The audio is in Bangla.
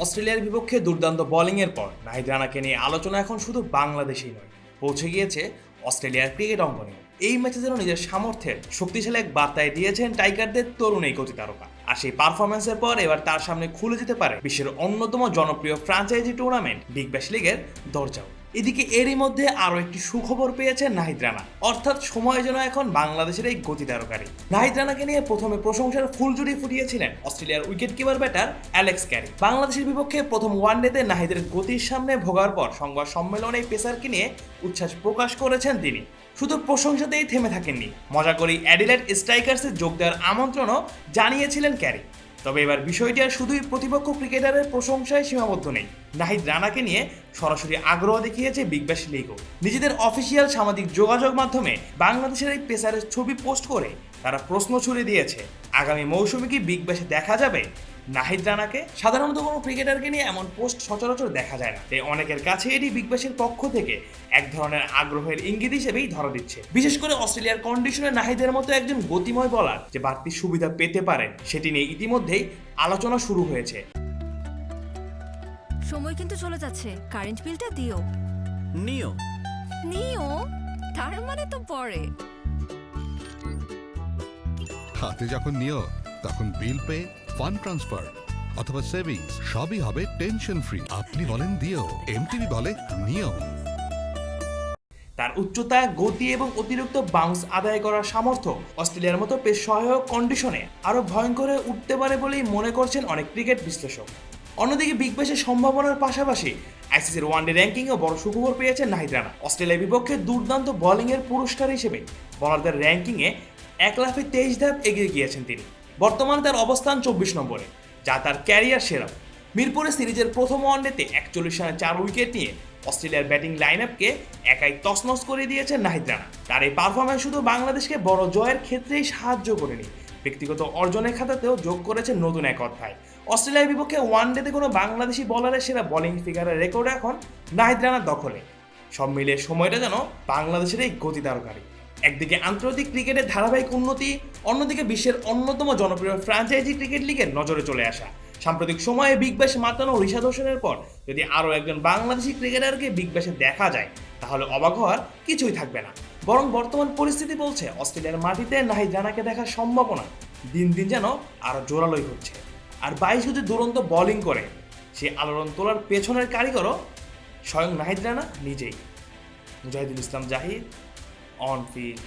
অস্ট্রেলিয়ার বিপক্ষে দুর্দান্ত বোলিংয়ের পর নাহিদ রানাকে নিয়ে আলোচনা এখন শুধু বাংলাদেশেই নয়, পৌঁছে গিয়েছে অস্ট্রেলিয়ার ক্রিকেট অঙ্গনে। এই ম্যাচে যেন নিজের সামর্থ্যের শক্তিশালী এক বার্তায় দিয়েছেন টাইগারদের তরুণ এই গতি তারকা। আর সেই পারফরমেন্সের পর এবার তার সামনে খুলে যেতে পারে বিশ্বের অন্যতম জনপ্রিয় ফ্র্যাঞ্চাইজি টুর্নামেন্ট বিগ ব্যাশ লিগের দরজাও। এদিকে এরই মধ্যে আরও একটি সুখবর পেয়েছেন নাহিদ রানা, অর্থাৎ সময় যেন এখন বাংলাদেশের এই গতি তারকারই। নাহিদ রানাকে নিয়ে প্রথমে প্রশংসার ফুলঝুরি ফুটিয়েছিলেন অস্ট্রেলিয়ার wicket keeper batter Alex Carey. বাংলাদেশের বিপক্ষে প্রথম ওয়ানডেতে নাহিদের গতির সামনে ভোগার পর সংবাদ সম্মেলনে পেসারকে নিয়ে উচ্ছ্বাস প্রকাশ করেছেন তিনি। শুধু প্রশংসাতেই থেমে থাকেননি, মজা করেই অ্যাডিলেড স্ট্রাইকার্সে যোগ দেওয়ার আমন্ত্রণও জানিয়েছিলেন ক্যারি। তবে এবার বিষয়টি আর শুধুই প্রতিপক্ষ ক্রিকেটারের প্রশংসায় সীমাবদ্ধ নেই। নাহিদ রানাকে নিয়ে সরাসরি আগ্রহ দেখিয়েছে বিগ ব্যাশ লিগও। নিজেদের অফিসিয়াল সামাজিক যোগাযোগ মাধ্যমে বাংলাদেশের এই পেসারের ছবি পোস্ট করে তারা প্রশ্ন ছুড়ে দিয়েছে, আগামী মৌসুমে কি বিগ ব্যাশে দেখা যাবে নাহিদ রানাকে? সাধারণত কোনো ক্রিকেটারকে নিয়ে এমন পোস্ট সচরাচর দেখা যায় না, তাই অনেকের কাছে এটি বিগ ব্যাশের পক্ষ থেকে এক ধরনের আগ্রহের ইঙ্গিত হিসেবেই ধরা দিচ্ছে। বিশেষ করে অস্ট্রেলিয়ার কন্ডিশনে নাহিদের মতো একজন গতিময় বলার যে বাড়তি সুবিধা পেতে পারেন সেটি নিয়ে ইতিমধ্যেই আলোচনা শুরু হয়েছে। সময় কিন্তু চলে যাচ্ছে, কারেন্ট বিলটা দিও। নিও নিও তার মানে তো পরে। হাতে যখন নিও তখন বিল পে, ফান্ড ট্রান্সফার অথবা সেভিংস সবই হবে টেনশন ফ্রি। আপনি বলেন দিও, এমটিভি বলে নিও। তার উচ্চতা, গতি এবং অতিরিক্ত বাউন্স আদায় করার সামর্থ্য অস্ট্রেলিয়ার মতো বেশ সহায়ক কন্ডিশনে আরও ভয়ঙ্কর হয়ে উঠতে পারে বলেই মনে করছেন অনেক ক্রিকেট বিশ্লেষক। অন্যদিকে বিগ ব্যাশের সম্ভাবনার পাশাপাশি আইসিসির ওয়ানডে র্যাঙ্কিংয়েও বড় সুখবর পেয়েছেন নাহিদ রানা। অস্ট্রেলিয়ার বিপক্ষে দুর্দান্ত বোলিংয়ের পুরস্কার হিসেবে বোলারদের র্যাঙ্কিংয়ে 1 লাফে 23 ধাপ এগিয়ে গিয়েছেন তিনি। বর্তমানে তার অবস্থান 24 নম্বরে, যা তার ক্যারিয়ার সেরা। মিরপুরে সিরিজের প্রথম ওয়ানডেতে 41 রানে 4 উইকেট নিয়ে অস্ট্রেলিয়ার ব্যাটিং লাইন আপকে একাই তছনছ করে দিয়েছেন নাহিদ রানা। তার এই পারফরম্যান্স শুধু বাংলাদেশকে বড় জয়ের ক্ষেত্রেই সাহায্য করেনি, ব্যক্তিগত অর্জনের খাতাতেও যোগ করেছে নতুন এক অধ্যায়। অস্ট্রেলিয়ার বিপক্ষে ওয়ানডেতে কোনো বাংলাদেশি বলারের সেরা বোলিং ফিগারের রেকর্ড এখন নাহিদ রানার দখলে। সব মিলিয়ে সময়টা যেন বাংলাদেশের এই গতি তারকারী। একদিকে আন্তর্জাতিক ক্রিকেটের ধারাবাহিক উন্নতি, অন্যদিকে বিশ্বের অন্যতম জনপ্রিয় ফ্র্যাঞ্চাইজি ক্রিকেট লিগের নজরে চলে আসা। সাম্প্রতিক সময়ে বিগ ব্যাশ মাতানো রিশাদ হোসেনের পর যদি আরও একজন বাংলাদেশি ক্রিকেটারকে বিগ ব্যাশে দেখা যায়, তাহলে অবাক হওয়ার কিছুই থাকবে না। বরং বর্তমান পরিস্থিতি বলছে অস্ট্রেলিয়ার মাটিতে নাহিদ রানাকে দেখার সম্ভাবনা দিন দিন যেন আরও জোরালোই হচ্ছে। আর 22 গজে দুরন্ত বোলিং করে সেই আলোড়ন তোলার পেছনের কারিগরও স্বয়ং নাহিদ রানা নিজেই। Mujahidul Islam Zahid, on field.